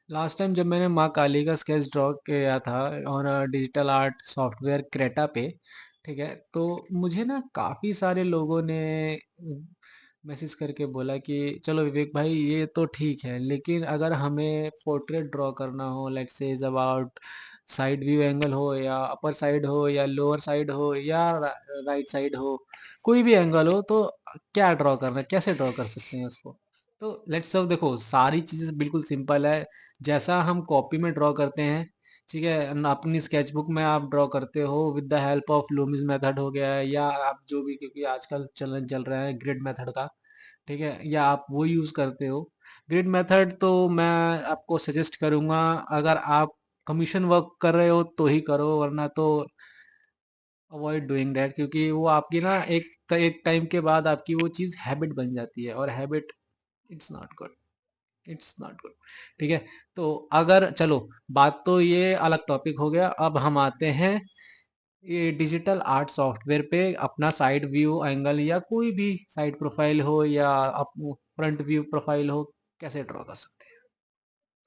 Last time जब मैंने माँ काली का स्केच ड्रॉ किया था और डिजिटल आर्ट सॉफ्टवेयर क्रेटा पे, ठीक है, तो मुझे ना काफ़ी सारे लोगों ने मैसेज करके बोला कि चलो विवेक भाई ये तो ठीक है, लेकिन अगर हमें पोर्ट्रेट ड्रॉ करना हो, let's say is about side view angle हो या अपर साइड हो या लोअर साइड हो या राइट साइड हो, कोई भी एंगल हो, तो क्या ड्रॉ करना है, कैसे ड्रॉ कर सकते हैं उसको। तो लेट्स सब देखो, सारी चीज़ें बिल्कुल सिंपल है। जैसा हम कॉपी में ड्रॉ करते हैं, ठीक है, अपनी स्केचबुक में आप ड्रॉ करते हो with the help of Lumix method हो गया है, या आप जो भी, क्योंकि आजकल चलन चल रहा है ग्रिड मेथड का, ठीक है, या आप वो यूज़ करते हो। ग्रिड मेथड तो मैं आपको सजेस्ट करूँगा, अगर आप कमीशन वर्क कर रहे हो तो ही करो, वरना तो अवॉइड डूइंग दैट, क्योंकि वो आपकी ना एक टाइम के बाद आपकी वो चीज़ हैबिट बन जाती है, और habit it's not good, it's not good. ठीक है, तो अगर चलो, बात तो ये अलग टॉपिक हो गया, अब हम आते हैं ये डिजिटल आर्ट सॉफ्टवेयर पे अपना साइड व्यू एंगल या कोई भी साइड प्रोफाइल हो या फ्रंट व्यू प्रोफाइल हो, कैसे ड्रॉ कर सकते हैं।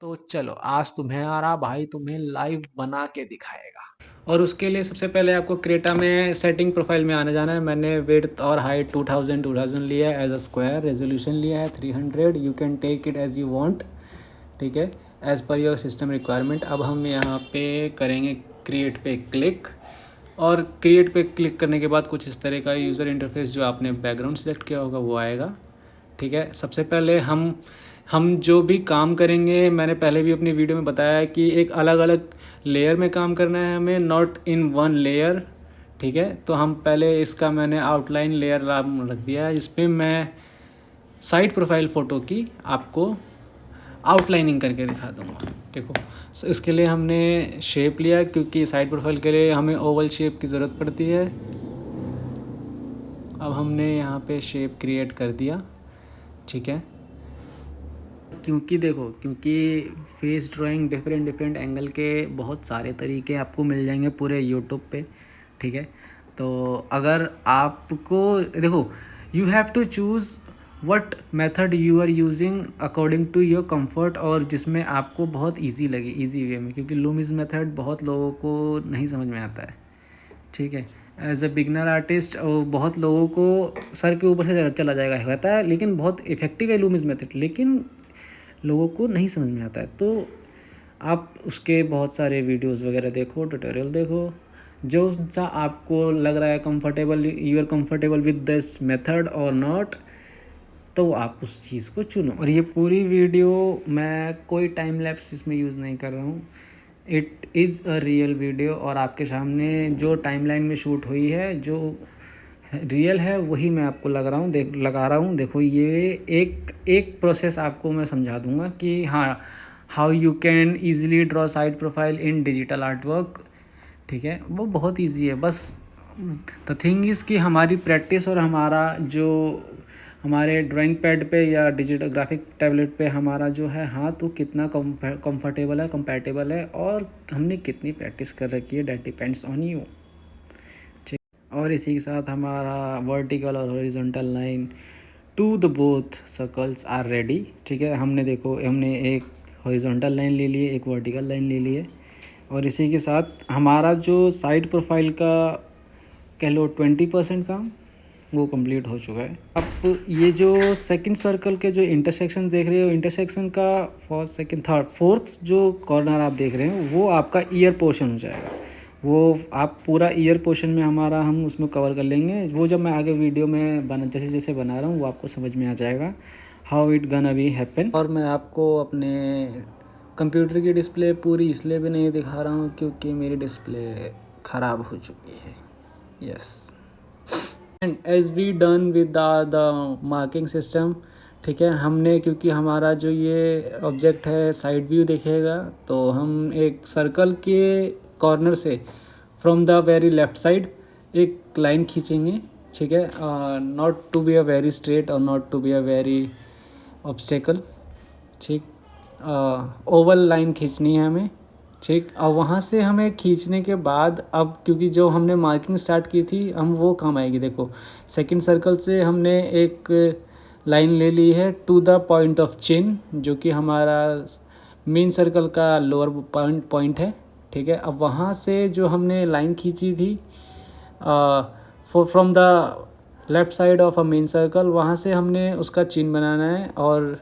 तो चलो, आज तुम्हारा भाई तुम्हें लाइव बना के दिखाएगा। और उसके लिए सबसे पहले आपको क्रेटा में सेटिंग प्रोफाइल में आने जाना है। मैंने विड्थ और हाइट 2000 लिया है एज अ स्क्वायर, रेजोल्यूशन लिया है 300। You can take it as you want, ठीक है, as per your system requirement. अब हम यहाँ पे करेंगे क्रिएट पे क्लिक, और क्रिएट पे क्लिक करने के बाद कुछ इस तरह का यूज़र इंटरफेस जो आपने बैकग्राउंड सेलेक्ट किया होगा वो आएगा। ठीक है, सबसे पहले हम जो भी काम करेंगे, मैंने पहले भी अपनी वीडियो में बताया है कि एक अलग अलग लेयर में काम करना है हमें, नॉट इन वन लेयर। ठीक है, तो हम पहले इसका मैंने आउटलाइन लेयर रख दिया है, इस पर मैं साइड प्रोफाइल फ़ोटो की आपको आउटलाइनिंग करके दिखा दूँगा। देखो, इसके लिए हमने शेप लिया, क्योंकि साइड प्रोफाइल के लिए हमें ओवल शेप की ज़रूरत पड़ती है। अब हमने यहाँ पे शेप क्रिएट कर दिया, ठीक है। क्योंकि देखो, क्योंकि face drawing different different angle के बहुत सारे तरीके आपको मिल जाएंगे पूरे यूट्यूब पे, ठीक है। तो अगर आपको देखो, you have to choose what method you are using according to your comfort, और जिसमें आपको बहुत इजी लगे, इजी वे में, क्योंकि लूमिस मेथड बहुत लोगों को नहीं समझ में आता है, ठीक है। एज अ बिगनर आर्टिस्ट बहुत लोगों को सर के ऊपर से चला जाएगा कहता है, लेकिन बहुत इफेक्टिव है लूमिस मेथड, लेकिन लोगों को नहीं समझ में आता है। तो आप उसके बहुत सारे वीडियोस वगैरह देखो, ट्यूटोरियल देखो, जो सा आपको लग रहा है comfortable, you are comfortable with this method और नॉट, तो आप उस चीज़ को चुनो। और ये पूरी वीडियो मैं कोई टाइम लैप्स इसमें यूज़ नहीं कर रहा हूँ, it is a real video, और आपके सामने जो टाइमलाइन में शूट हुई है, जो रियल है, वही मैं आपको लगा रहा हूँ। देखो, ये एक एक प्रोसेस आपको मैं समझा दूंगा कि हाँ, how you can easily draw side profile in digital art work, ठीक है। वो बहुत इजी है, बस द थिंग इज़ कि हमारी प्रैक्टिस और हमारा जो हमारे ड्राइंग पैड पे या डिजिटल ग्राफिक टैबलेट पे हमारा जो है हाथ, वो कितना कंफर्टेबल है, कंपैटिबल है, और हमने कितनी प्रैक्टिस कर रखी है, डेट डिपेंड्स ऑन यू। और इसी के साथ हमारा वर्टिकल और horizontal line to the both circles are ready, ठीक है। हमने एक हॉरिजॉन्टल लाइन ले ली है, एक वर्टिकल लाइन ले ली है, और इसी के साथ हमारा जो साइड प्रोफाइल का कह लो 20% काम वो कंप्लीट हो चुका है। अब ये जो सेकंड सर्कल के जो इंटरसेक्शन देख रहे हो, इंटरसेक्शन का फर्स्ट सेकंड थर्ड फोर्थ जो कॉर्नर आप देख रहे हो, वो आपका ईयर पोर्शन हो जाएगा। वो आप पूरा ईयर पोर्शन में हमारा हम उसमें कवर कर लेंगे। वो जब मैं आगे वीडियो में जैसे जैसे बना रहा हूँ, वो आपको समझ में आ जाएगा how it gonna be happen. और मैं आपको अपने कंप्यूटर की डिस्प्ले पूरी इसलिए भी नहीं दिखा रहा हूँ क्योंकि मेरी डिस्प्ले ख़राब हो चुकी है। Yes, and as we done with the marking system, ठीक है। हमने, क्योंकि हमारा जो ये ऑब्जेक्ट है साइड व्यू देखेगा, तो हम एक सर्कल के कॉर्नर से from the very left side एक लाइन खींचेंगे, ठीक है। Not to be a very straight और not to be a very obstacle, ठीक। ओवल लाइन खींचनी है हमें, ठीक। अब वहाँ से हमें खींचने के बाद, अब क्योंकि जो हमने मार्किंग स्टार्ट की थी, हम वो काम आएगी। देखो, सेकंड सर्कल से हमने एक लाइन ले ली है टू द पॉइंट ऑफ चिन, जो कि हमारा मेन सर्कल का लोअर पॉइंट है, ठीक है। अब वहाँ से जो हमने लाइन खींची थी from the left side of a main circle, वहाँ से हमने उसका चिन्ह बनाना है। और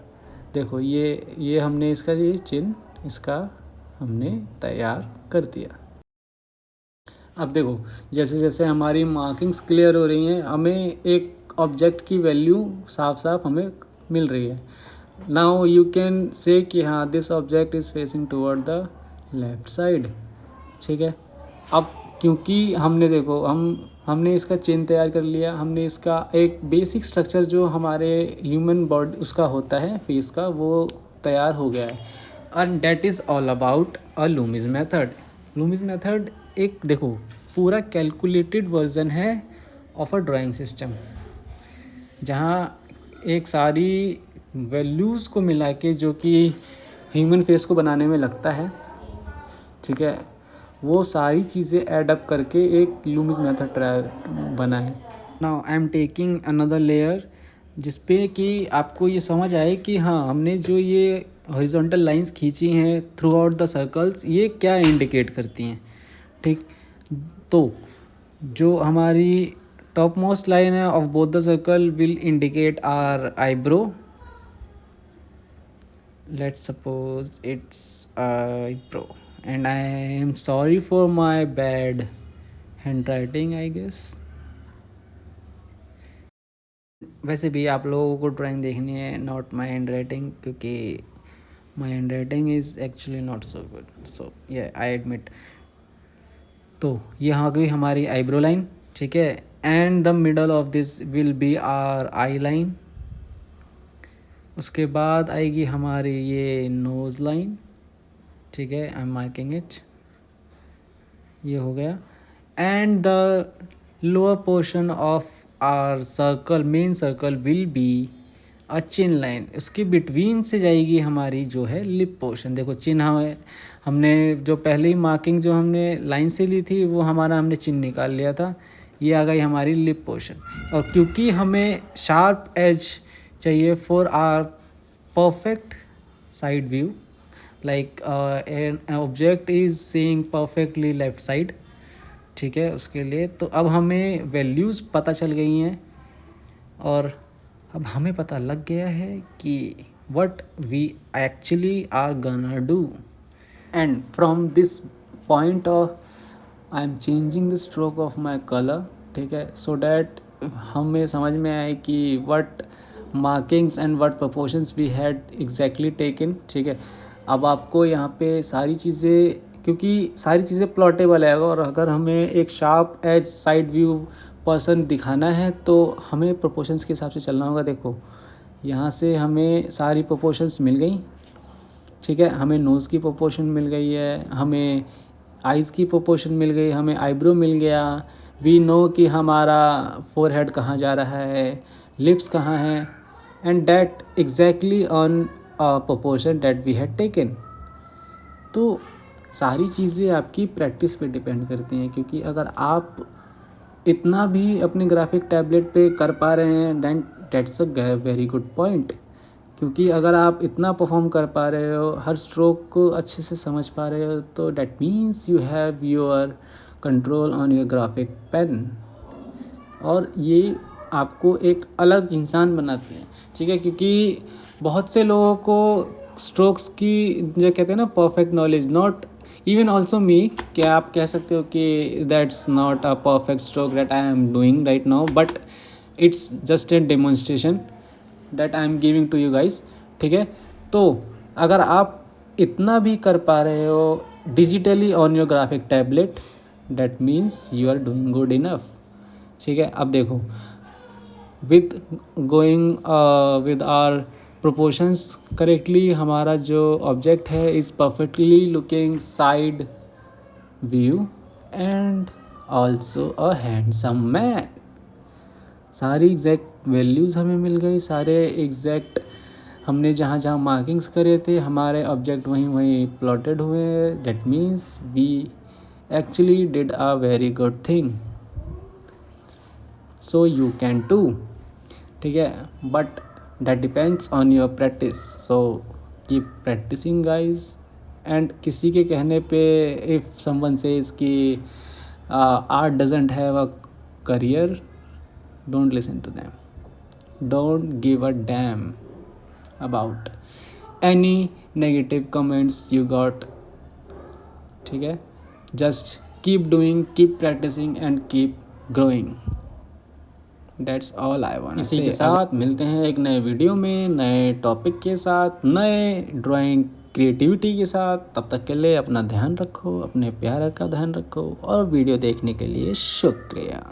देखो ये हमने इसका ये चिन्ह इसका हमने तैयार कर दिया। अब देखो जैसे जैसे हमारी मार्किंग्स क्लियर हो रही हैं, हमें एक ऑब्जेक्ट की वैल्यू साफ साफ हमें मिल रही है। नाउ यू कैन से कि हाँ this object is facing toward the left side, ठीक है। अब क्योंकि हमने देखो हमने इसका चिन्ह तैयार कर लिया, हमने इसका एक बेसिक स्ट्रक्चर जो हमारे ह्यूमन बॉडी उसका होता है फेस का, वो तैयार हो गया है। And that is all about a Lumix method. Lumix method एक देखो पूरा कैलकुलेटेड वर्जन है ऑफ अ ड्राइंग सिस्टम, जहाँ एक सारी वैल्यूज़ को मिला के जो कि ह्यूमन फेस को बनाने में लगता है, ठीक है, वो सारी चीज़ें ऐड अप करके एक लूमिस मेथड बना है। Now I am taking another layer जिसपे कि आपको ये समझ आए कि हाँ हमने जो ये हॉरिजॉन्टल लाइंस खींची हैं थ्रू आउट द सर्कल्स, ये क्या इंडिकेट करती हैं, ठीक। तो जो हमारी टॉप मोस्ट लाइन है of both the circle will indicate our eyebrow. Let's suppose it's eyebrow, and I am sorry for my bad handwriting I guess। वैसे भी आप लोगों को ड्राइंग देखनी है, नॉट माई हैंड राइटिंग, क्योंकि my handwriting is actually not so good, so ये I admit. तो ये आ गई हमारी आईब्रो लाइन, ठीक है। And the middle of this will be are I line. उसके बाद आएगी हमारी ये नोज़ लाइन, ठीक है, आई एम मार्किंग इट, ये हो गया। And the lower portion of our circle main circle will be a chin line. उसके बिटवीन से जाएगी हमारी जो है लिप पोर्शन। देखो चिन्ह हमने जो पहले ही मार्किंग जो हमने लाइन से ली थी वो हमारा हमने चिन्ह निकाल लिया था, ये आ गई हमारी लिप पोर्शन। और क्योंकि हमें शार्प एज चाहिए for our perfect side view, like an object is seeing perfectly left side, ठीक है, उसके लिए तो अब हमें वैल्यूज़ पता चल गई हैं और अब हमें पता लग गया है कि what we actually are gonna do. And from this point of I am changing the stroke of my colour, ठीक है, सो डैट हमें समझ में आए कि what markings and what proportions we had exactly taken, ठीक है। अब आपको यहाँ पे सारी चीज़ें, क्योंकि सारी चीज़ें प्लॉटेबल है, और अगर हमें एक sharp edge side view person दिखाना है तो हमें प्रोपोर्शंस के हिसाब से चलना होगा। देखो यहाँ से हमें सारी प्रोपोर्शंस मिल गई, ठीक है, हमें नोज़ की प्रोपोर्शन मिल गई है, हमें आइज़ की प्रोपोर्शन मिल गई, हमें आईब्रो मिल गया, वी नो कि हमारा फोरहेड कहाँ जा रहा है, लिप्स कहाँ हैं, and that exactly on proportion that we had taken. तो सारी चीज़ें आपकी प्रैक्टिस पे डिपेंड करती हैं, क्योंकि अगर आप इतना भी अपने ग्राफिक टैबलेट पे कर पा रहे हैं then that's a very good point. क्योंकि अगर आप इतना परफॉर्म कर पा रहे हो, हर स्ट्रोक को अच्छे से समझ पा रहे हो, तो that means you have your control on your graphic pen, और ये आपको एक अलग इंसान बनाते हैं, ठीक है। क्योंकि बहुत से लोगों को स्ट्रोक्स की जो कहते हैं ना perfect knowledge, not even also me, क्या आप कह सकते हो कि that's not a perfect stroke that I am doing right now, but it's just a demonstration that I am giving to you guys, ठीक है। तो अगर आप इतना भी कर पा रहे हो digitally on your graphic tablet, that means you are doing good enough, ठीक है। अब देखो with going with our proportions correctly, हमारा जो ऑब्जेक्ट है is perfectly looking side view and also a handsome man. सारी एग्जैक्ट वैल्यूज़ हमें मिल गई, सारे एग्जैक्ट हमने जहाँ जहाँ मार्किंग्स करे थे हमारे ऑब्जेक्ट वहीं वहीं प्लॉटेड हुए हैं, that means we actually did a very good thing, so you can too, ठीक है, but that depends on your practice. So keep practising guys. And किसी के कहने पे इफ़ समवन सेज कि art doesn't have a career, don't listen to them, don't give a damn about any negative comments you got, ठीक है। Just keep doing, keep practising and keep growing, that's all I want. इसी के साथ मिलते हैं एक नए video में, नए टॉपिक के साथ, नए ड्राइंग क्रिएटिविटी के साथ। तब तक के लिए अपना ध्यान रखो, अपने प्यार का ध्यान रखो, और वीडियो देखने के लिए शुक्रिया।